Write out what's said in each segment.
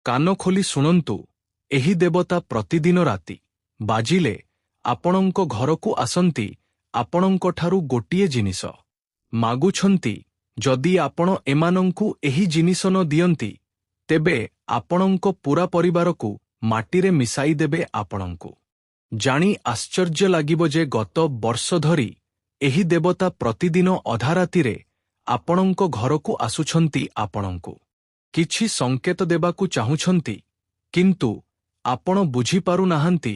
କାନ ଖୋଲି ଶୁଣନ୍ତୁ, ଏହି ଦେବତା ପ୍ରତିଦିନ ରାତି ବାଜିଲେ ଆପଣଙ୍କ ଘରକୁ ଆସନ୍ତି ଆପଣଙ୍କଠାରୁ ଗୋଟିଏ ଜିନିଷ ମାଗୁଛନ୍ତି। ଯଦି ଆପଣ ଏମାନଙ୍କୁ ଏହି ଜିନିଷ ନ ଦିଅନ୍ତି, ତେବେ ଆପଣଙ୍କ ପୂରା ପରିବାରକୁ ମାଟିରେ ମିଶାଇ ଦେବେ। ଆପଣଙ୍କୁ ଜାଣି ଆଶ୍ଚର୍ଯ୍ୟ ଲାଗିବ ଯେ ଗତ ବର୍ଷ ଧରି ଏହି ଦେବତା ପ୍ରତିଦିନ ଅଧାରାତିରେ ଆପଣଙ୍କ ଘରକୁ ଆସୁଛନ୍ତି ଆପଣଙ୍କୁ କିଛି ସଂକେତ ଦେବାକୁ ଚାହୁଁଛନ୍ତି, କିନ୍ତୁ ଆପଣ ବୁଝିପାରୁନାହାନ୍ତି।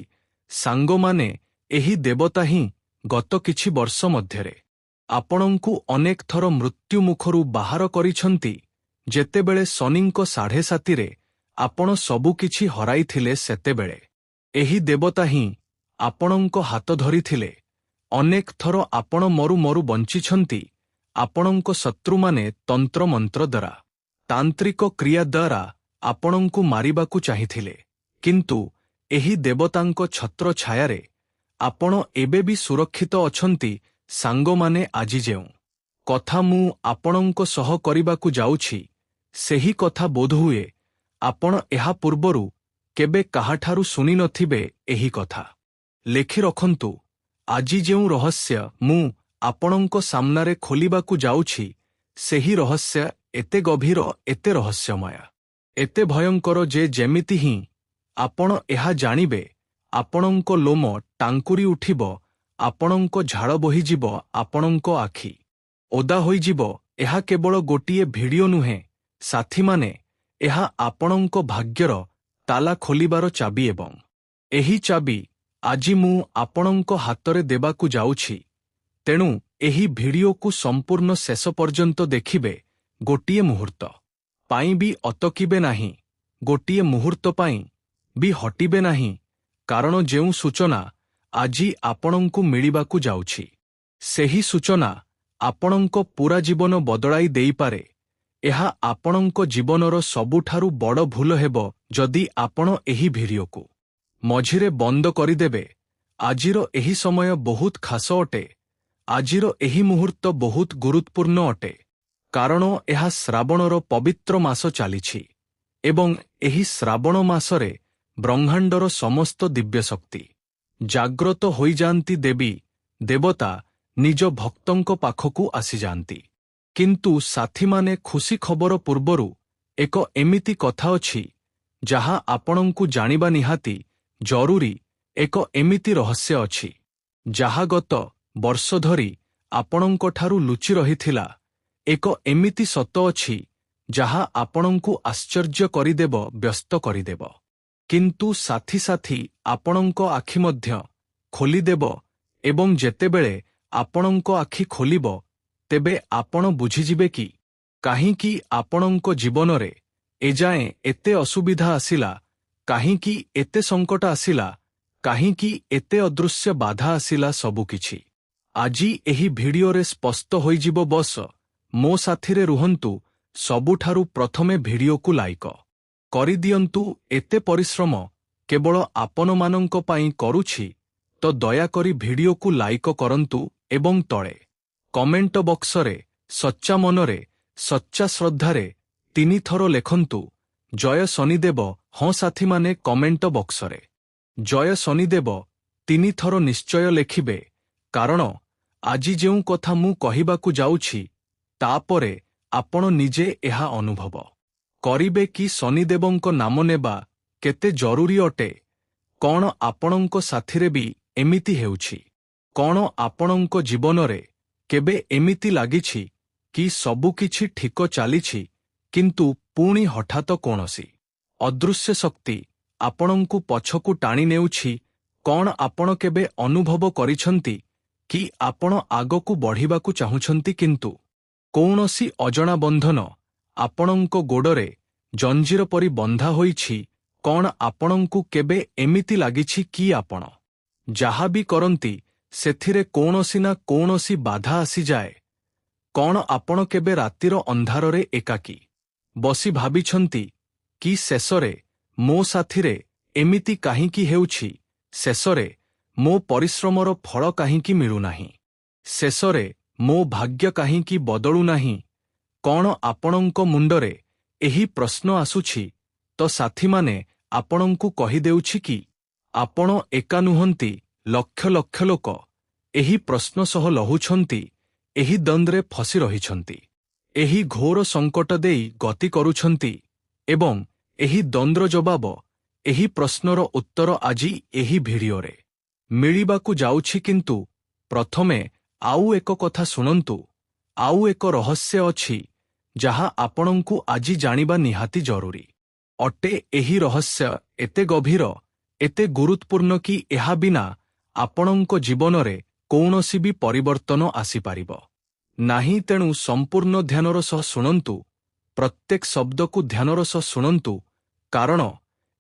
ସାଙ୍ଗମାନେ, ଏହି ଦେବତା ହିଁ ଗତ କିଛି ବର୍ଷ ମଧ୍ୟରେ ଆପଣଙ୍କୁ ଅନେକ ଥର ମୃତ୍ୟୁ ମୁଖରୁ ବାହାର କରିଛନ୍ତି। ଯେତେବେଳେ ଶନିଙ୍କ 7.5ରେ ଆପଣ ସବୁକିଛି ହରାଇଥିଲେ, ସେତେବେଳେ ଏହି ଦେବତା ହିଁ ଆପଣଙ୍କ ହାତ ଧରିଥିଲେ। ଅନେକ ଥର ଆପଣ ମରୁ ମରୁ ବଞ୍ଚିଛନ୍ତି। ଆପଣଙ୍କ ଶତ୍ରୁମାନେ ତନ୍ତ୍ରମନ୍ତ୍ର ଦ୍ୱାରା, ତାନ୍ତ୍ରିକ କ୍ରିୟା ଦ୍ୱାରା ଆପଣଙ୍କୁ ମାରିବାକୁ ଚାହିଁଥିଲେ, କିନ୍ତୁ ଏହି ଦେବତାଙ୍କ ଛତ୍ର ଛାୟାରେ ଆପଣ ଏବେ ବି ସୁରକ୍ଷିତ ଅଛନ୍ତି। ସାଙ୍ଗମାନେ, ଆଜି ଯେଉଁ କଥା ମୁଁ ଆପଣଙ୍କ ସହ କରିବାକୁ ଯାଉଛି, ସେହି କଥା ବୋଧହୁଏ ଆପଣ ଏହା ପୂର୍ବରୁ କେବେ କାହାଠାରୁ ଶୁଣିନଥିବେ। ଏହି କଥା ଲେଖି ରଖନ୍ତୁ। ଆଜି ଯେଉଁ ରହସ୍ୟ ମୁଁ ଆପଣଙ୍କ ସାମ୍ନାରେ ଖୋଲିବାକୁ ଯାଉଛି, ସେହି ରହସ୍ୟ ଏତେ ଗଭୀର, ଏତେ ରହସ୍ୟମୟ, ଏତେ ଭୟଙ୍କର ଯେ ଯେମିତି ହିଁ ଆପଣ ଏହା ଜାଣିବେ, ଆପଣଙ୍କ ଲୋମ ଟାଙ୍କୁରି ଉଠିବ, ଆପଣଙ୍କ ଝାଳ ବୋହିଯିବ, ଆପଣଙ୍କ ଆଖି ଓଦା ହୋଇଯିବ। ଏହା କେବଳ ଗୋଟିଏ ଭିଡିଓ ନୁହେଁ ସାଥୀମାନେ, ଏହା ଆପଣଙ୍କ ଭାଗ୍ୟର ତାଲା ଖୋଲିବାର ଚାବି, ଏବଂ ଏହି ଚାବି ଆଜି ମୁଁ ଆପଣଙ୍କ ହାତରେ ଦେବାକୁ ଯାଉଛି। ତେଣୁ ଏହି ଭିଡିଓକୁ ସମ୍ପୂର୍ଣ୍ଣ ଶେଷ ପର୍ଯ୍ୟନ୍ତ ଦେଖିବେ। ଗୋଟିଏ ମୁହୂର୍ତ୍ତ ପାଇଁ ବି ଅଟକିବେ ନାହିଁ, ଗୋଟିଏ ମୁହୂର୍ତ୍ତ ପାଇଁ ବି ହଟିବେ ନାହିଁ, କାରଣ ଯେଉଁ ସୂଚନା ଆଜି ଆପଣଙ୍କୁ ମିଳିବାକୁ ଯାଉଛି, ସେହି ସୂଚନା ଆପଣଙ୍କ ପୂରା ଜୀବନ ବଦଳାଇ ଦେଇପାରେ। ଏହା ଆପଣଙ୍କ ଜୀବନର ସବୁଠାରୁ ବଡ଼ ଭୁଲ ହେବ ଯଦି ଆପଣ ଏହି ଭିଡିଓକୁ ମଝିରେ ବନ୍ଦ କରିଦେବେ। ଆଜିର ଏହି ସମୟ ବହୁତ ଖାସ ଅଟେ। ଆଜିର ଏହି ମୁହୂର୍ତ୍ତ ବହୁତ ଗୁରୁତ୍ୱପୂର୍ଣ୍ଣ ଅଟେ, କାରଣ ଏହା ଶ୍ରାବଣର ପବିତ୍ର ମାସ ଚାଲିଛି, ଏବଂ ଏହି ଶ୍ରାବଣ ମାସରେ ବ୍ରହ୍ମାଣ୍ଡର ସମସ୍ତ ଦିବ୍ୟଶକ୍ତି ଜାଗ୍ରତ ହୋଇଯାଆନ୍ତି। ଦେବୀ ଦେବତା ନିଜ ଭକ୍ତଙ୍କ ପାଖକୁ ଆସିଯାଆନ୍ତି। କିନ୍ତୁ ସାଥୀମାନେ, ଖୁସି ଖବର ପୂର୍ବରୁ ଏକ ଏମିତି କଥା ଅଛି ଯାହା ଆପଣଙ୍କୁ ଜାଣିବା ନିହାତି ଜରୁରୀ। ଏକ ଏମିତି ରହସ୍ୟ ଅଛି ଯାହା ଗତ ବର୍ଷ ଧରି ଆପଣଙ୍କଠାରୁ ଲୁଚି ରହିଥିଲା। ଏକ ଏମିତି ସତ ଅଛି ଯାହା ଆପଣଙ୍କୁ ଆଶ୍ଚର୍ଯ୍ୟ କରିଦେବ, ବ୍ୟସ୍ତ କରିଦେବ, କିନ୍ତୁ ସାଥୀ ସାଥୀ ଆପଣଙ୍କ ଆଖି ମଧ୍ୟ ଖୋଲିଦେବ। ଏବଂ ଯେତେବେଳେ ଆପଣଙ୍କ ଆଖି ଖୋଲିବ, ତେବେ ଆପଣ ବୁଝିଯିବେ କି କାହିଁକି ଆପଣଙ୍କ ଜୀବନରେ ଏଯାଏଁ ଏତେ ଅସୁବିଧା ଆସିଲା, କାହିଁକି ଏତେ ସଙ୍କଟ ଆସିଲା, କାହିଁକି ଏତେ ଅଦୃଶ୍ୟ ବାଧା ଆସିଲା। ସବୁକିଛି ଆଜି ଏହି ଭିଡିଓରେ ସ୍ପଷ୍ଟ ହୋଇଯିବ। ବସ ମୋ ସାଥିରେ ରୁହନ୍ତୁ। ସବୁଠାରୁ ପ୍ରଥମେ ଭିଡିଓକୁ ଲାଇକ୍ କରିଦିଅନ୍ତୁ। ଏତେ ପରିଶ୍ରମ କେବଳ ଆପଣମାନଙ୍କ ପାଇଁ କରୁଛି, ତ ଦୟାକରି ଭିଡିଓକୁ ଲାଇକ୍ କରନ୍ତୁ ଏବଂ ତଳେ କମେଣ୍ଟ ବକ୍ସରେ ସଚ୍ଚା ମନରେ, ସଚ୍ଚା ଶ୍ରଦ୍ଧାରେ 3 ଥର ଲେଖନ୍ତୁ, ଜୟ ଶନିଦେବ। ହଁ ସାଥୀମାନେ, କମେଣ୍ଟ ବକ୍ସରେ ଜୟ ଶନିଦେବ 3 ଥର ନିଶ୍ଚୟ ଲେଖିବେ, କାରଣ ଆଜି ଯେଉଁ କଥା ମୁଁ କହିବାକୁ ଯାଉଛି, ତାପରେ ଆପଣ ନିଜେ ଏହା ଅନୁଭବ କରିବେ କି ଶନିଦେବଙ୍କ ନାମ ନେବା କେତେ ଜରୁରୀ ଅଟେ। କ'ଣ ଆପଣଙ୍କ ସାଥିରେ ବି ଏମିତି ହେଉଛି? କ'ଣ ଆପଣଙ୍କ ଜୀବନରେ କେବେ ଏମିତି ଲାଗିଛି କି ସବୁକିଛି ଠିକ ଚାଲିଛି, କିନ୍ତୁ ପୁଣି ହଠାତ୍ କୌଣସି ଅଦୃଶ୍ୟ ଶକ୍ତି ଆପଣଙ୍କୁ ପଛକୁ ଟାଣି ନେଉଛି? କ'ଣ ଆପଣ କେବେ ଅନୁଭବ କରିଛନ୍ତି କି ଆପଣ ଆଗକୁ ବଢ଼ିବାକୁ ଚାହୁଁଛନ୍ତି, କିନ୍ତୁ କୌଣସି ଅଜଣା ବନ୍ଧନ ଆପଣଙ୍କ ଗୋଡ଼ରେ ଜଞ୍ଜିର ପରି ବନ୍ଧା ହୋଇଛି? କ'ଣ ଆପଣଙ୍କୁ କେବେ ଏମିତି ଲାଗିଛି କି ଆପଣ ଯାହା ବି କରନ୍ତି, ସେଥିରେ କୌଣସି ନା କୌଣସି ବାଧା ଆସିଯାଏ? କ'ଣ ଆପଣ କେବେ ରାତିର ଅନ୍ଧାରରେ ଏକାକୀ ବସି ଭାବିଛନ୍ତି କି ଶେଷରେ ମୋ ସାଥିରେ ଏମିତି କାହିଁକି ହେଉଛି? ଶେଷରେ ମୋ ପରିଶ୍ରମର ଫଳ କାହିଁକି ମିଳୁନାହିଁ? ଶେଷରେ ମୋ ଭାଗ୍ୟ କାହିଁକି ବଦଳୁନାହିଁ? କ'ଣ ଆପଣଙ୍କ ମୁଣ୍ଡରେ ଏହି ପ୍ରଶ୍ନ ଆସୁଛି? ତ ସାଥୀମାନେ ଆପଣଙ୍କୁ କହିଦେଉଛି କି ଆପଣ ଏକା ନୁହନ୍ତି, ଲକ୍ଷ ଲକ୍ଷ ଲୋକ ଏହି ପ୍ରଶ୍ନ ସହ ଲହୁଛନ୍ତି, ଏହି ଦ୍ୱନ୍ଦ୍ୱରେ ଫସି ରହିଛନ୍ତି, ଏହି ଘୋର ସଙ୍କଟ ଦେଇ ଗତି କରୁଛନ୍ତି ଏବଂ ଏହି ଦ୍ୱନ୍ଦ୍ୱର ଜବାବ, ଏହି ପ୍ରଶ୍ନର ଉତ୍ତର ଆଜି ଏହି ଭିଡିଓରେ ମିଳିବାକୁ ଯାଉଛି। କିନ୍ତୁ ପ୍ରଥମେ ଆଉ ଏକ କଥା ଶୁଣନ୍ତୁ, ଆଉ ଏକ ରହସ୍ୟ ଅଛି ଯାହା ଆପଣଙ୍କୁ ଆଜି ଜାଣିବା ନିହାତି ଜରୁରୀ ଅଟେ। ଏହି ରହସ୍ୟ ଏତେ ଗଭୀର, ଏତେ ଗୁରୁତ୍ୱପୂର୍ଣ୍ଣ କି ଏହା ବିନା ଆପଣଙ୍କ ଜୀବନରେ କୌଣସି ବି ପରିବର୍ତ୍ତନ ଆସିପାରିବ ନାହିଁ। ତେଣୁ ସମ୍ପୂର୍ଣ୍ଣ ଧ୍ୟାନର ସହ ଶୁଣନ୍ତୁ, ପ୍ରତ୍ୟେକ ଶବ୍ଦକୁ ଧ୍ୟାନର ସହ ଶୁଣନ୍ତୁ, କାରଣ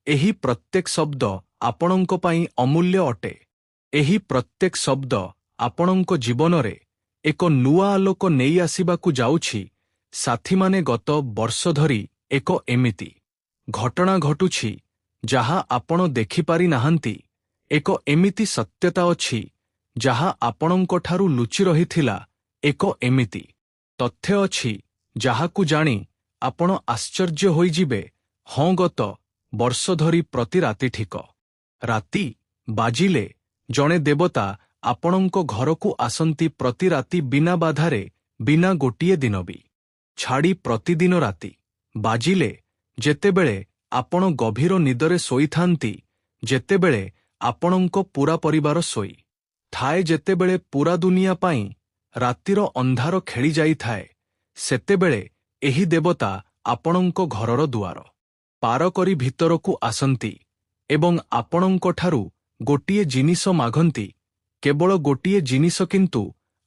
ଏହି ପ୍ରତ୍ୟେକ ଶବ୍ଦ ଆପଣଙ୍କ ପାଇଁ ଅମୂଲ୍ୟ ଅଟେ। ଏହି ପ୍ରତ୍ୟେକ ଶବ୍ଦ ଆପଣଙ୍କ ଜୀବନରେ ଏକ ନୂଆ ଆଲୋକ ନେଇ ଆସିବାକୁ ଯାଉଛି। ସାଥୀମାନେ, ଗତ ବର୍ଷ ଧରି ଏକ ଏମିତି ଘଟଣା ଘଟୁଛି ଯାହା ଆପଣ ଦେଖିପାରି ନାହାନ୍ତି। ଏକ ଏମିତି ସତ୍ୟତା ଅଛି ଯାହା ଆପଣଙ୍କଠାରୁ ଲୁଚି ରହିଥିଲା। ଏକ ଏମିତି ତଥ୍ୟ ଅଛି ଯାହାକୁ ଜାଣି ଆପଣ ଆଶ୍ଚର୍ଯ୍ୟ ହୋଇଯିବେ। ହଁ, ଗତ ବର୍ଷ ଧରି ପ୍ରତି ରାତି ଠିକ ରାତି ବାଜିଲେ ଜଣେ ଦେବତା ଆପଣଙ୍କ ଘରକୁ ଆସନ୍ତି। ପ୍ରତି ରାତି ବିନା ବାଧାରେ, ବିନା ଗୋଟିଏ ଦିନ ବି ଛାଡ଼ି ପ୍ରତିଦିନ ରାତି ବାଜିଲେ, ଯେତେବେଳେ ଆପଣ ଗଭୀର ନିଦରେ ଶୋଇଥାନ୍ତି, ଯେତେବେଳେ ଆପଣଙ୍କ ପୂରା ପରିବାର ଶୋଇ ଥାଏ, ଯେତେବେଳେ ପୂରା ଦୁନିଆ ପାଇଁ ରାତିର ଅନ୍ଧାର ଖେଳି ଯାଇଥାଏ, ସେତେବେଳେ ଏହି ଦେବତା ଆପଣଙ୍କ ଘରର ଦୁଆର ପାର କରି ଭିତରକୁ ଆସନ୍ତି ଏବଂ ଆପଣଙ୍କଠାରୁ ଗୋଟିଏ ଜିନିଷ ମାଗନ୍ତି, କେବଳ ଗୋଟିଏ ଜିନିଷ। କିନ୍ତୁ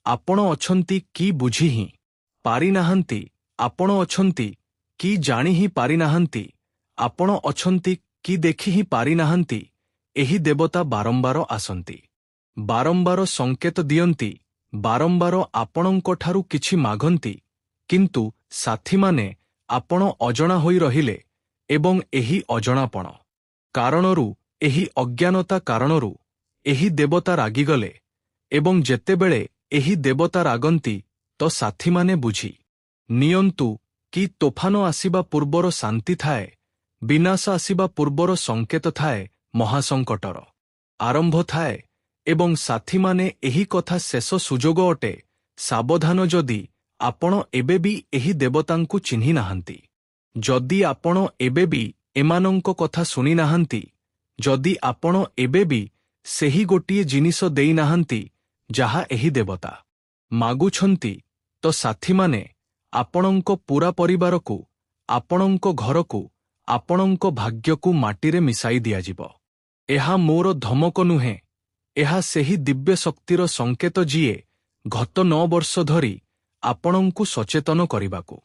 ଆପଣ ଅଛନ୍ତି କି ବୁଝି ହିଁ ପାରିନାହାନ୍ତି, ଆପଣ ଅଛନ୍ତି କି ଜାଣି ହିଁ ପାରିନାହାନ୍ତି, ଆପଣ ଅଛନ୍ତି କି ଦେଖି ହିଁ ପାରିନାହାନ୍ତି। ଏହି ଦେବତା ବାରମ୍ବାର ଆସନ୍ତି, ବାରମ୍ବାର ସଙ୍କେତ ଦିଅନ୍ତି, ବାରମ୍ବାର ଆପଣଙ୍କଠାରୁ କିଛି ମାଗନ୍ତି। କିନ୍ତୁ ସାଥୀମାନେ, ଆପଣ ଅଜଣା ହୋଇ ରହିଲେ ଏବଂ ଏହି ଅଜଣାପଣ କାରଣରୁ, ଏହି ଅଜ୍ଞାନତା କାରଣରୁ ଏହି ଦେବତା ରାଗିଗଲେ ଏବଂ ଯେତେବେଳେ ଏହି ଦେବତା ରାଗନ୍ତି, ତ ସାଥୀମାନେ ବୁଝି ନିଅନ୍ତୁ କି ତୋଫାନ ଆସିବା ପୂର୍ବର ଶାନ୍ତି ଥାଏ, ବିନାଶ ଆସିବା ପୂର୍ବର ସଙ୍କେତ ଥାଏ, ମହାସଙ୍କଟର ଆରମ୍ଭ ଥାଏ। ଏବଂ ସାଥୀମାନେ, ଏହି କଥା ଶେଷ ସୁଯୋଗ ଅଟେ। ସାବଧାନ, ଯଦି ଆପଣ ଏବେ ବି ଏହି ଦେବତାଙ୍କୁ ଚିହ୍ନି ନାହାନ୍ତି, ଯଦି ଆପଣ ଏବେ ବି ଏମାନଙ୍କ କଥା ଶୁଣି ନାହାନ୍ତି, ଯଦି ଆପଣ ଏବେ ବି ସେହି ଗୋଟିଏ ଜିନିଷ ଦେଇନାହାନ୍ତି ଯାହା ଏହି ଦେବତା ମାଗୁଛନ୍ତି, ତ ସାଥୀମାନେ, ଆପଣଙ୍କ ପୂରା ପରିବାରକୁ, ଆପଣଙ୍କ ଘରକୁ, ଆପଣଙ୍କ ଭାଗ୍ୟକୁ ମାଟିରେ ମିଶାଇ ଦିଆଯିବ। ଏହା ମୋର ଧମକ ନୁହେଁ, ଏହା ସେହି ଦିବ୍ୟ ଶକ୍ତିର ସଙ୍କେତ ଯିଏ ଗତ 9 ବର୍ଷ ଧରି ଆପଣଙ୍କୁ ସଚେତନ କରିବାକୁ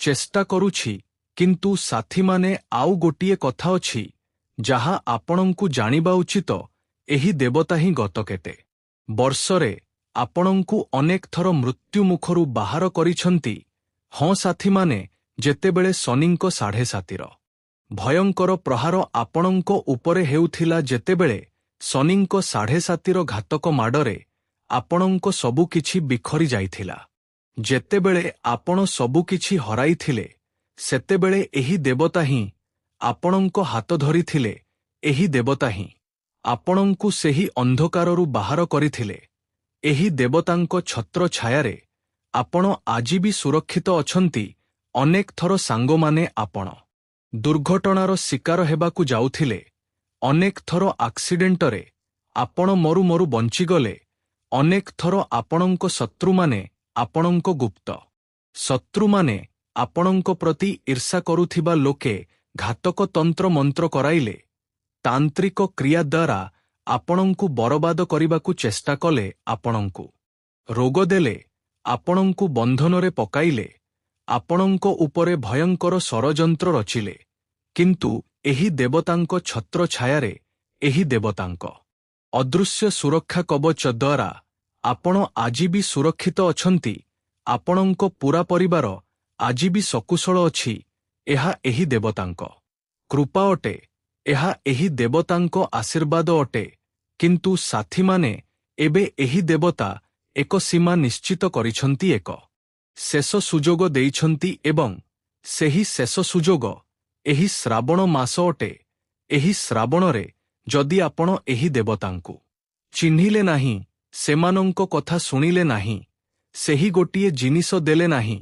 ଚେଷ୍ଟା କରୁଛି। କିନ୍ତୁ ସାଥୀମାନେ, ଆଉ ଗୋଟିଏ କଥା ଅଛି ଯାହା ଆପଣଙ୍କୁ ଜାଣିବା ଉଚିତ। ଏହି ଦେବତା ହିଁ ଗତ କେତେ ବର୍ଷରେ ଆପଣଙ୍କୁ ଅନେକ ଥର ମୃତ୍ୟୁ ମୁଖରୁ ବାହାର କରିଛନ୍ତି। ହଁ ସାଥୀମାନେ, ଯେତେବେଳେ ଶନିଙ୍କ 7.5ର ଭୟଙ୍କର ପ୍ରହାର ଆପଣଙ୍କ ଉପରେ ହେଉଥିଲା, ଯେତେବେଳେ ଶନିଙ୍କ 7.5ର ଘାତକ ମାଡ଼ରେ ଆପଣଙ୍କ ସବୁକିଛି ବିଖରି ଯାଇଥିଲା, ଯେତେବେଳେ ଆପଣ ସବୁକିଛି ହରାଇଥିଲେ, ସେତେବେଳେ ଏହି ଦେବତା ହିଁ ଆପଣଙ୍କ ହାତ ଧରିଥିଲେ। ଏହି ଦେବତା ହିଁ ଆପଣଙ୍କୁ ସେହି ଅନ୍ଧକାରରୁ ବାହାର କରିଥିଲେ। ଏହି ଦେବତାଙ୍କ ଛତ୍ର ଛାୟାରେ ଆପଣ ଆଜି ବି ସୁରକ୍ଷିତ ଅଛନ୍ତି। ଅନେକ ଥର ସାଙ୍ଗମାନେ, ଆପଣ ଦୁର୍ଘଟଣାର ଶିକାର ହେବାକୁ ଯାଉଥିଲେ, ଅନେକ ଥର ଆକ୍ସିଡେଣ୍ଟରେ ଆପଣ ମରୁ ମରୁ ବଞ୍ଚିଗଲେ, ଅନେକ ଥର ଆପଣଙ୍କ ଶତ୍ରୁମାନେ, ଆପଣଙ୍କ ଗୁପ୍ତ ଶତ୍ରୁମାନେ, ଆପଣଙ୍କ ପ୍ରତି ଈର୍ଷା କରୁଥିବା ଲୋକେ ଘାତକ ତନ୍ତ୍ର ମନ୍ତ୍ର କରାଇଲେ, ତାନ୍ତ୍ରିକ କ୍ରିୟା ଦ୍ୱାରା ଆପଣଙ୍କୁ ବରବାଦ କରିବାକୁ ଚେଷ୍ଟା କଲେ, ଆପଣଙ୍କୁ ରୋଗ ଦେଲେ, ଆପଣଙ୍କୁ ବନ୍ଧନରେ ପକାଇଲେ, ଆପଣଙ୍କ ଉପରେ ଭୟଙ୍କର ଷଡ଼ଯନ୍ତ୍ର ରଚିଲେ। କିନ୍ତୁ ଏହି ଦେବତାଙ୍କ ଛତ୍ର ଛାୟାରେ, ଏହି ଦେବତାଙ୍କ ଅଦୃଶ୍ୟ ସୁରକ୍ଷା କବଚ ଦ୍ୱାରା ଆପଣ ଆଜି ବି ସୁରକ୍ଷିତ ଅଛନ୍ତି। ଆପଣଙ୍କ ପୂରା ପରିବାର ଆଜି ବି ସକୁଶଳ ଅଛି। ଏହା ଏହି ଦେବତାଙ୍କ କୃପା ଅଟେ, ଏହା ଏହି ଦେବତାଙ୍କ ଆଶୀର୍ବାଦ ଅଟେ। କିନ୍ତୁ ସାଥୀମାନେ, ଏବେ ଏହି ଦେବତା ଏକ ସୀମା ନିଶ୍ଚିତ କରିଛନ୍ତି, ଏକ ଶେଷ ସୁଯୋଗ ଦେଇଛନ୍ତି ଏବଂ ସେହି ଶେଷ ସୁଯୋଗ ଏହି ଶ୍ରାବଣ ମାସ ଅଟେ। ଏହି ଶ୍ରାବଣରେ ଯଦି ଆପଣ ଏହି ଦେବତାଙ୍କୁ ଚିହ୍ନିଲେ ନାହିଁ, ସେମାନଙ୍କ କଥା ଶୁଣିଲେ ନାହିଁ, ସେହି ଗୋଟିଏ ଜିନିଷ ଦେଲେ ନାହିଁ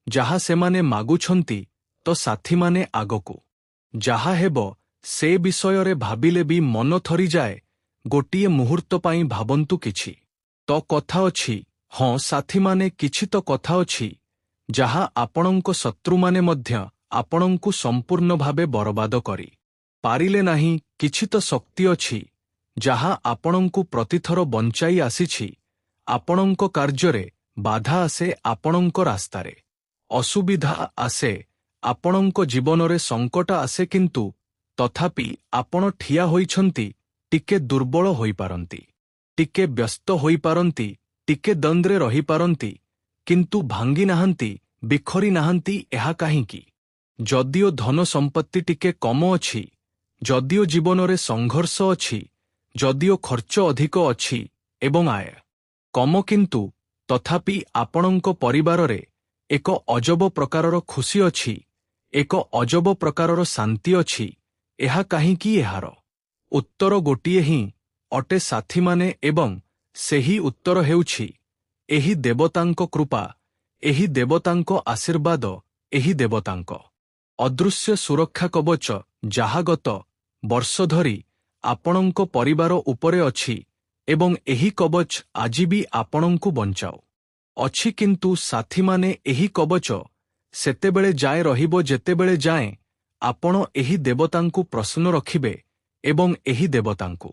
ଯାହା ସେମାନେ ମାଗୁଛନ୍ତି, ତ ସାଥୀମାନେ ଆଗକୁ ଯାହା ହେବ ସେ ବିଷୟରେ ଭାବିଲେ ବି ମନ ଥରିଯାଏ। ଗୋଟିଏ ମୁହୂର୍ତ୍ତ ପାଇଁ ଭାବନ୍ତୁ, କିଛି ତ କଥା ଅଛି। ହଁ ସାଥୀମାନେ, କିଛି ତ କଥା ଅଛି ଯାହା ଆପଣଙ୍କ ଶତ୍ରୁମାନେ ମଧ୍ୟ ଆପଣଙ୍କୁ ସମ୍ପୂର୍ଣ୍ଣ ଭାବେ ବରବାଦ କରି ପାରିଲେ ନାହିଁ। କିଛି ତ ଶକ୍ତି ଅଛି ଯାହା ଆପଣଙ୍କୁ ପ୍ରତିଥର ବଞ୍ଚାଇ ଆସିଛି। ଆପଣଙ୍କ କାର୍ଯ୍ୟରେ ବାଧା ଆସେ, ଆପଣଙ୍କ ରାସ୍ତାରେ ଅସୁବିଧା ଆସେ, ଆପଣଙ୍କ ଜୀବନରେ ସଙ୍କଟ ଆସେ, କିନ୍ତୁ ତଥାପି ଆପଣ ଠିଆ ହୋଇଛନ୍ତି। ଟିକେ ଦୁର୍ବଳ ହୋଇପାରନ୍ତି, ଟିକେ ବ୍ୟସ୍ତ ହୋଇପାରନ୍ତି, ଟିକେ ଦ୍ୱନ୍ଦ୍ୱରେ ରହିପାରନ୍ତି, କିନ୍ତୁ ଭାଙ୍ଗି ନାହାନ୍ତି, ବିଖରି ନାହାନ୍ତି। ଏହା କାହିଁକି? ଯଦିଓ ଧନ ସମ୍ପତ୍ତି ଟିକେ କମ ଅଛି, ଯଦିଓ ଜୀବନରେ ସଂଘର୍ଷ ଅଛି, ଯଦିଓ ଖର୍ଚ୍ଚ ଅଧିକ ଅଛି ଏବଂ ଆୟ କମ, କିନ୍ତୁ ତଥାପି ଆପଣଙ୍କ ପରିବାରରେ ଏକ ଅଜବ ପ୍ରକାରର ଖୁସି ଅଛି, ଏକ ଅଜବ ପ୍ରକାରର ଶାନ୍ତି ଅଛି। ଏହା କାହିଁକି? ଏହାର ଉତ୍ତର ଗୋଟିଏ ହିଁ ଅଟେ ସାଥୀମାନେ, ଏବଂ ସେହି ଉତ୍ତର ହେଉଛି ଏହି ଦେବତାଙ୍କ କୃପା, ଏହି ଦେବତାଙ୍କ ଆଶୀର୍ବାଦ, ଏହି ଦେବତାଙ୍କ ଅଦୃଶ୍ୟ ସୁରକ୍ଷା କବଚ, ଯାହା ଗତ ବର୍ଷ ଧରି ଆପଣଙ୍କ ପରିବାର ଉପରେ ଅଛି ଏବଂ ଏହି କବଚ ଆଜି ବି ଆପଣଙ୍କୁ ବଞ୍ଚାଉ ଅଛି। କିନ୍ତୁ ସାଥୀମାନେ, ଏହି କବଚ ସେତେବେଳେ ଯାଏ ରହିବ ଯେତେବେଳେ ଯାଏଁ ଆପଣ ଏହି ଦେବତାଙ୍କୁ ପ୍ରଶ୍ନ ରଖିବେ, ଏବଂ ଏହି ଦେବତାଙ୍କୁ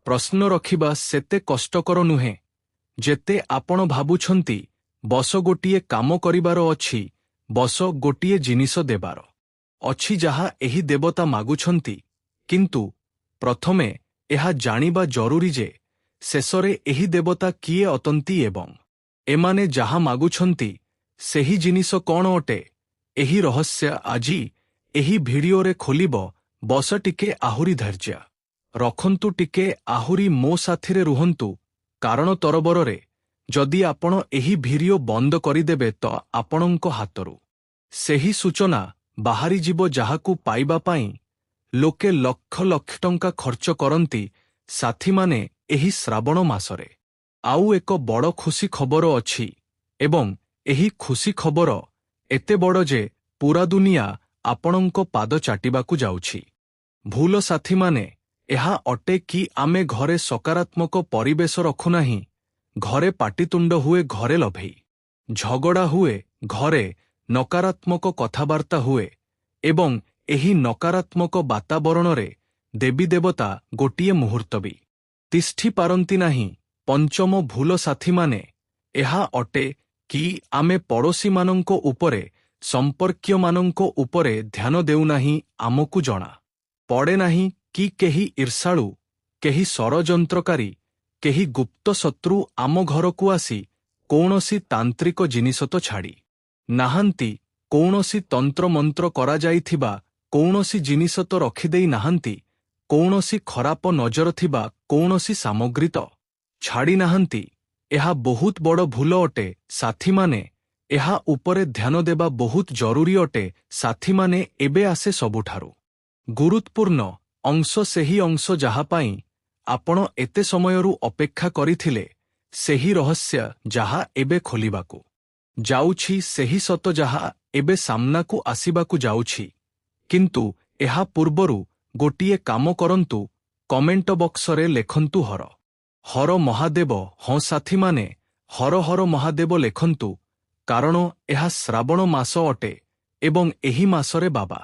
ପ୍ରଶ୍ନ ରଖିବା ସେତେ କଷ୍ଟକର ନୁହେଁ ଯେତେ ଆପଣ ଭାବୁଛନ୍ତି। ବସ ଗୋଟିଏ କାମ କରିବାର ଅଛି, ବସ ଗୋଟିଏ ଜିନିଷ ଦେବାର ଅଛି ଯାହା ଏହି ଦେବତା ମାଗୁଛନ୍ତି, କିନ୍ତୁ ପ୍ରଥମେ ଏହା ଜାଣିବା ଜରୁରୀ ଯେ ଶେଷରେ ଏହି ଦେବତା କିଏ ଅଟନ୍ତି ଏବଂ ଏମାନେ ଯାହା ମାଗୁଛନ୍ତି ସେହି ଜିନିଷ କ'ଣ ଅଟେ। ଏହି ରହସ୍ୟ ଆଜି ଏହି ଭିଡିଓରେ ଖୋଲିବ। ବସ ଟିକେ ଆହୁରି ଧୈର୍ଯ୍ୟ ରଖନ୍ତୁ, ଟିକେ ଆହୁରି ମୋ ସାଥିରେ ରୁହନ୍ତୁ, କାରଣ ତରବରରେ ଯଦି ଆପଣ ଏହି ଭିଡିଓ ବନ୍ଦ କରିଦେବେ ତ ଆପଣଙ୍କ ହାତରୁ ସେହି ସୂଚନା ବାହାରିଯିବ ଯାହାକୁ ପାଇବା ପାଇଁ ଲୋକେ ଲକ୍ଷ ଲକ୍ଷ ଟଙ୍କା ଖର୍ଚ୍ଚ କରନ୍ତି। ସାଥୀମାନେ, ଏହି ଶ୍ରାବଣ ମାସରେ ଆଉ ଏକ ବଡ଼ ଖୁସି ଖବର ଅଛି, ଏବଂ ଏହି ଖୁସି ଖବର ଏତେ ବଡ଼ ଯେ ପୁରା ଦୁନିଆ ଆପଣଙ୍କ ପାଦ ଚାଟିବାକୁ ଯାଉଛି। ଭୁଲ ସାଥୀମାନେ, ଏହା ଅଟେ କି ଆମେ ଘରେ ସକାରାତ୍ମକ ପରିବେଶ ରଖୁନାହିଁ। ଘରେ ପାଟିତୁଣ୍ଡ ହୁଏ, ଘରେ ଲଭେଇ ଝଗଡ଼ା ହୁଏ, ଘରେ ନକାରାତ୍ମକ କଥାବାର୍ତ୍ତା ହୁଏ, ଏବଂ ଏହି ନକାରାତ୍ମକ ବାତାବରଣରେ ଦେବୀ ଦେବତା ଗୋଟିଏ ମୁହୂର୍ତ୍ତ ବି ତିଷ୍ଠି ପାରନ୍ତି ନାହିଁ। ପଞ୍ଚମ ଭୁଲ ସାଥୀମାନେ, ଏହା ଅଟେ କି ଆମେ ପଡ଼ୋଶୀମାନଙ୍କ ଉପରେ, ସମ୍ପର୍କୀୟମାନଙ୍କ ଉପରେ ଧ୍ୟାନ ଦେଉନାହିଁ। ଆମକୁ ଜଣା ପଡ଼େ ନାହିଁ କି କେହି ଈର୍ଷାଳୁ, କେହି ଷଡ଼ଯନ୍ତ୍ରକାରୀ, କେହି ଗୁପ୍ତ ଶତ୍ରୁ ଆମ ଘରକୁ ଆସି କୌଣସି ତାନ୍ତ୍ରିକ ଜିନିଷ ତ ଛାଡ଼ି ନାହାନ୍ତି, କୌଣସି ତନ୍ତ୍ରମନ୍ତ୍ର କରାଯାଇଥିବା କୌଣସି ଜିନିଷ ତ ରଖିଦେଇ ନାହାନ୍ତି, କୌଣସି ଖରାପ ନଜର ଥିବା କୌଣସି ସାମଗ୍ରୀ ତ ଛାଡ଼ି ନାହାନ୍ତି। ଏହା ବହୁତ ବଡ଼ ଭୁଲ ଅଟେ ସାଥୀମାନେ। ଏହା ଉପରେ ଧ୍ୟାନ ଦେବା ବହୁତ ଜରୁରୀ ଅଟେ ସାଥୀମାନେ। ଏବେ ଆସେ ସବୁଠାରୁ ଗୁରୁତ୍ୱପୂର୍ଣ୍ଣ ଅଂଶ, ସେହି ଅଂଶ ଯାହା ପାଇଁ ଆପଣ ଏତେ ସମୟରୁ ଅପେକ୍ଷା କରିଥିଲେ, ସେହି ରହସ୍ୟ ଯାହା ଏବେ ଖୋଲିବାକୁ ଯାଉଛି, ସେହି ସତ ଯାହା ଏବେ ସାମ୍ନାକୁ ଆସିବାକୁ ଯାଉଛି। କିନ୍ତୁ ଏହା ପୂର୍ବରୁ ଗୋଟିଏ କାମ କରନ୍ତୁ, କମେଣ୍ଟ ବକ୍ସରେ ଲେଖନ୍ତୁ ହର ହର ମହାଦେବ। ହଁ ସାଥୀମାନେ, ହର ହର ମହାଦେବ ଲେଖନ୍ତୁ, କାରଣ ଏହା ଶ୍ରାବଣ ମାସ ଅଟେ ଏବଂ ଏହି ମାସରେ ବାବା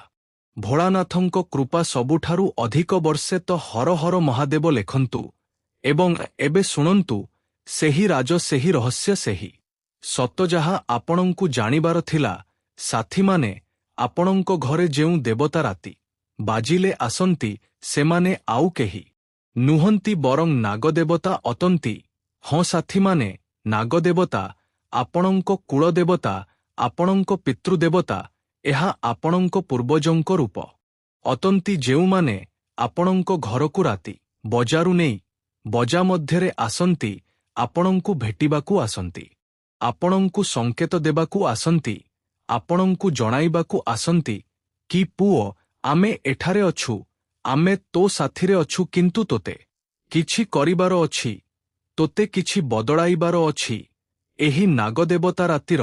ଭୋଳାନାଥଙ୍କ କୃପା ସବୁଠାରୁ ଅଧିକ ବର୍ଷେ। ତ ହର ହର ମହାଦେବ ଲେଖନ୍ତୁ ଏବଂ ଏବେ ଶୁଣନ୍ତୁ ସେହି ରାଜ, ସେହି ରହସ୍ୟ, ସେହି ସତ ଯାହା ଆପଣଙ୍କୁ ଜାଣିବାର ଥିଲା। ସାଥୀମାନେ, ଆପଣଙ୍କ ଘରେ ଯେଉଁ ଦେବତା ରାତି ବାଜିଲେ ଆସନ୍ତି, ସେମାନେ ଆଉ କେହି ନୁହନ୍ତି ବରଂ ନାଗଦେବତା ଅଟନ୍ତି। ହଁ ସାଥୀମାନେ, ନାଗଦେବତା ଆପଣଙ୍କ କୁଳଦେବତା, ଆପଣଙ୍କ ପିତୃଦେବତା। ଏହା ଆପଣଙ୍କ ପୂର୍ବଜଙ୍କ ରୂପ ଅଟନ୍ତି, ଯେଉଁମାନେ ଆପଣଙ୍କ ଘରକୁ ରାତି ବଜାରୁ ନେଇ ବଜା ମଧ୍ୟରେ ଆସନ୍ତି, ଆପଣଙ୍କୁ ଭେଟିବାକୁ ଆସନ୍ତି, ଆପଣଙ୍କୁ ସଂକେତ ଦେବାକୁ ଆସନ୍ତି, ଆପଣଙ୍କୁ ଜଣାଇବାକୁ ଆସନ୍ତି କି ପୁଅ ଆମେ ଏଠାରେ ଅଛୁ, ଆମେ ତୋ ସାଥିରେ ଅଛୁ କିନ୍ତୁ ତୋତେ କିଛି କରିବାର ଅଛି, ତୋତେ କିଛି ବଦଳାଇବାର ଅଛି। ଏହି ନାଗଦେବତା ରାତିର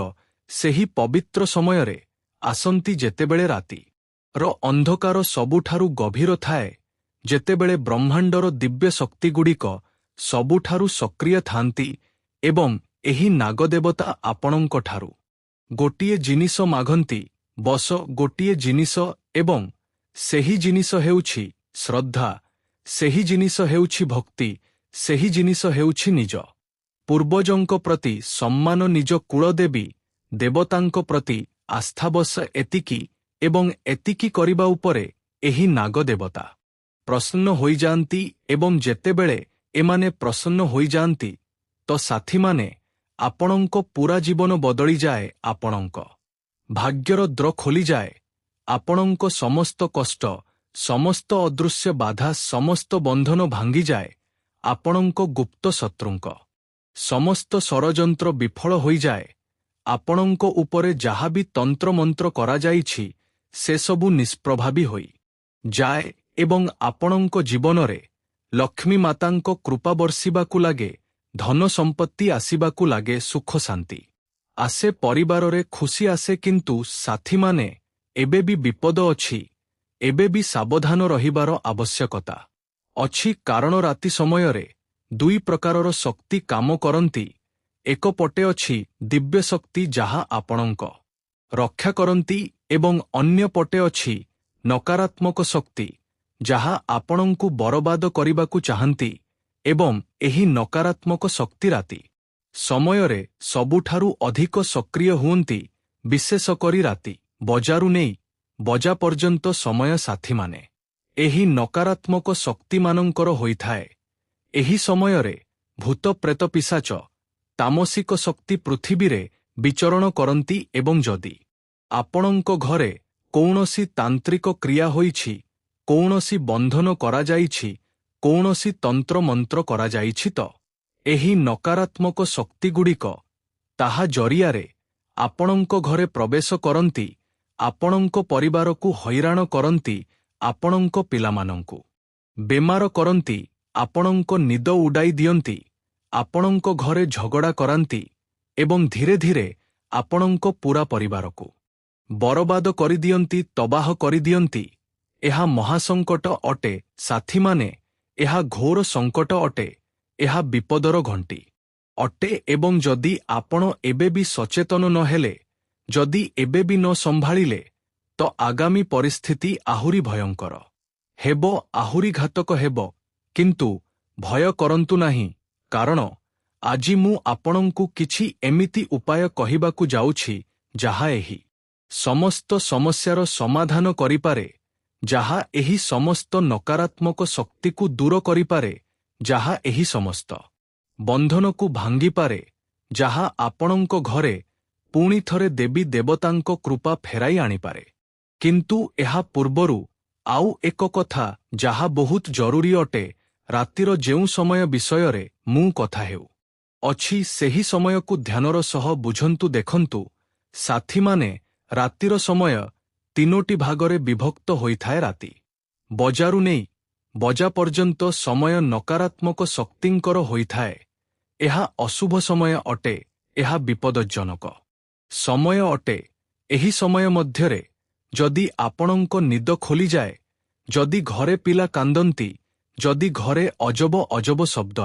ସେହି ପବିତ୍ର ସମୟରେ ଆସନ୍ତି ଯେତେବେଳେ ରାତିର ଅନ୍ଧକାର ସବୁଠାରୁ ଗଭୀର ଥାଏ, ଯେତେବେଳେ ବ୍ରହ୍ମାଣ୍ଡର ଦିବ୍ୟ ଶକ୍ତିଗୁଡ଼ିକ ସବୁଠାରୁ ସକ୍ରିୟ ଥାନ୍ତି ଏବଂ ଏହି ନାଗଦେବତା ଆପଣଙ୍କଠାରୁ ଗୋଟିଏ ଜିନିଷ ମାଗନ୍ତି, ବସ ଗୋଟିଏ ଜିନିଷ ଏବଂ ସେହି ଜିନିଷ ହେଉଛି ଶ୍ରଦ୍ଧା, ସେହି ଜିନିଷ ହେଉଛି ଭକ୍ତି, ସେହି ଜିନିଷ ହେଉଛି ନିଜ ପୂର୍ବଜଙ୍କ ପ୍ରତି ସମ୍ମାନ, ନିଜ କୁଳଦେବୀ ଦେବତାଙ୍କ ପ୍ରତି ଆସ୍ଥା। ବସ ଏତିକି ଏବଂ ଏତିକି କରିବା ଉପରେ ଏହି ନାଗଦେବତା ପ୍ରସନ୍ନ ହୋଇଯାଆନ୍ତି ଏବଂ ଯେତେବେଳେ ଏମାନେ ପ୍ରସନ୍ନ ହୋଇଯାଆନ୍ତି ତ ସାଥୀମାନେ ଆପଣଙ୍କ ପୂରା ଜୀବନ ବଦଳିଯାଏ, ଆପଣଙ୍କ ଭାଗ୍ୟର ଦ୍ୱାର ଖୋଲିଯାଏ, ଆପଣଙ୍କ ସମସ୍ତ କଷ୍ଟ, ସମସ୍ତ ଅଦୃଶ୍ୟ ବାଧା, ସମସ୍ତ ବନ୍ଧନ ଭାଙ୍ଗିଯାଏ, ଆପଣଙ୍କ ଗୁପ୍ତ ଶତ୍ରୁଙ୍କ ସମସ୍ତ ଷଡ଼ଯନ୍ତ୍ର ବିଫଳ ହୋଇଯାଏ, ଆପଣଙ୍କ ଉପରେ ଯାହା ବି ତନ୍ତ୍ରମନ୍ତ୍ର କରାଯାଇଛି ସେସବୁ ନିଷ୍ପ୍ରଭାବୀ ହୋଇଯାଏ ଏବଂ ଆପଣଙ୍କ ଜୀବନରେ ଲକ୍ଷ୍ମୀ ମାତାଙ୍କ କୃପା ବର୍ଷିବାକୁ ଲାଗେ, ଧନ ସମ୍ପତ୍ତି ଆସିବାକୁ ଲାଗେ, ସୁଖ ଶାନ୍ତି ଆସେ, ପରିବାରରେ ଖୁସି ଆସେ। କିନ୍ତୁ ସାଥୀମାନେ ଏବେ ବି ବିପଦ ଅଛି, ଏବେ ବି ସାବଧାନ ରହିବାର ଆବଶ୍ୟକତା ଅଛି, କାରଣ ରାତି ସମୟରେ ଦୁଇ ପ୍ରକାରର ଶକ୍ତି କାମ କରନ୍ତି। ଏକ ପଟେ ଅଛି ଦିବ୍ୟ ଶକ୍ତି ଯାହା ଆପଣଙ୍କ ରକ୍ଷା କରନ୍ତି ଏବଂ ଅନ୍ୟ ପଟେ ଅଛି ନକାରାତ୍ମକ ଶକ୍ତି ଯାହା ଆପଣଙ୍କୁ ବରବାଦ କରିବାକୁ ଚାହାନ୍ତି ଏବଂ ଏହି ନକାରାତ୍ମକ ଶକ୍ତି ରାତି ସମୟରେ ସବୁଠାରୁ ଅଧିକ ସକ୍ରିୟ ହୁଅନ୍ତି, ବିଶେଷ କରି ରାତି ବଜାରୁ ନେଇ ବଜା ପର୍ଯ୍ୟନ୍ତ ସମୟ ସାଥୀମାନେ ଏହି ନକାରାତ୍ମକ ଶକ୍ତିମାନଙ୍କର ହୋଇଥାଏ। ଏହି ସମୟରେ ଭୂତ, ପ୍ରେତ, ପିଶାଚ, ତାମସିକ ଶକ୍ତି ପୃଥିବୀରେ ବିଚରଣ କରନ୍ତି ଏବଂ ଯଦି ଆପଣଙ୍କ ଘରେ କୌଣସି ତାନ୍ତ୍ରିକ କ୍ରିୟା ହୋଇଛି, କୌଣସି ବନ୍ଧନ କରାଯାଇଛି, କୌଣସି ତନ୍ତ୍ରମନ୍ତ୍ର କରାଯାଇଛି ତ ଏହି ନକାରାତ୍ମକ ଶକ୍ତିଗୁଡ଼ିକ ତାହା ଜରିଆରେ ଆପଣଙ୍କ ଘରେ ପ୍ରବେଶ କରନ୍ତି, ଆପଣଙ୍କ ପରିବାରକୁ ହଇରାଣ କରନ୍ତି, ଆପଣଙ୍କ ପିଲାମାନଙ୍କୁ ବେମାର କରନ୍ତି, ଆପଣଙ୍କ ନିଦ ଉଡାଇ ଦିଅନ୍ତି, ଆପଣଙ୍କ ଘରେ ଝଗଡ଼ା କରାନ୍ତି ଏବଂ ଧୀରେ ଧୀରେ ଆପଣଙ୍କ ପୂରା ପରିବାରକୁ ବରବାଦ କରିଦିଅନ୍ତି, ତବାହ କରିଦିଅନ୍ତି। ଏହା ମହାସଙ୍କଟ ଅଟେ ସାଥୀମାନେ, ଏହା ଘୋର ସଙ୍କଟ ଅଟେ, ଏହା ବିପଦର ଘଣ୍ଟି ଅଟେ ଏବଂ ଯଦି ଆପଣ ଏବେ ବି ସଚେତନ ନ ହେଲେ, ଯଦି ଏବେ ବି ନ ସମ୍ଭାଳିଲେ ତ ଆଗାମୀ ପରିସ୍ଥିତି ଆହୁରି ଭୟଙ୍କର ହେବ, ଆହୁରି ଘାତକ ହେବ। କିନ୍ତୁ ଭୟ କରନ୍ତୁ ନାହିଁ, କାରଣ ଆଜି ମୁଁ ଆପଣଙ୍କୁ କିଛି ଏମିତି ଉପାୟ କହିବାକୁ ଯାଉଛି ଯାହା ଏହି ସମସ୍ତ ସମସ୍ୟାର ସମାଧାନ କରିପାରେ, ଯାହା ଏହି ସମସ୍ତ ନକାରାତ୍ମକ ଶକ୍ତିକୁ ଦୂର କରିପାରେ, ଯାହା ଏହି ସମସ୍ତ ବନ୍ଧନକୁ ଭାଙ୍ଗିପାରେ, ଯାହା ଆପଣଙ୍କ ଘରେ ପୁଣି ଥରେ ଦେବୀ ଦେବତାଙ୍କ କୃପା ଫେରାଇ ଆଣିପାରେ। କିନ୍ତୁ ଏହା ପୂର୍ବରୁ ଆଉ ଏକ କଥା ଯାହା ବହୁତ ଜରୁରୀ ଅଟେ, ରାତିର ଯେଉଁ ସମୟ ବିଷୟରେ ମୁଁ କଥା ହେଉ ଅଛି ସେହି ସମୟକୁ ଧ୍ୟାନର ସହ ବୁଝନ୍ତୁ। ଦେଖନ୍ତୁ ସାଥୀମାନେ, ରାତିର ସମୟ ତିନୋଟି ଭାଗରେ ବିଭକ୍ତ ହୋଇଥାଏ। ରାତି ବଜାରୁ ନେଇ ବଜା ପର୍ଯ୍ୟନ୍ତ ସମୟ ନକାରାତ୍ମକ ଶକ୍ତିଙ୍କର ହୋଇଥାଏ। ଏହା ଅଶୁଭ ସମୟ ଅଟେ, ଏହା ବିପଦଜନକ ସମୟ ଅଟେ। ଏହି ସମୟ ମଧ୍ୟରେ ଯଦି ଆପଣଙ୍କ ନିଦ ଖୋଲିଯାଏ, ଯଦି ଘରେ ପିଲା କାନ୍ଦନ୍ତି, ଯଦି ଘରେ ଅଜବ ଅଜବ ଶବ୍ଦ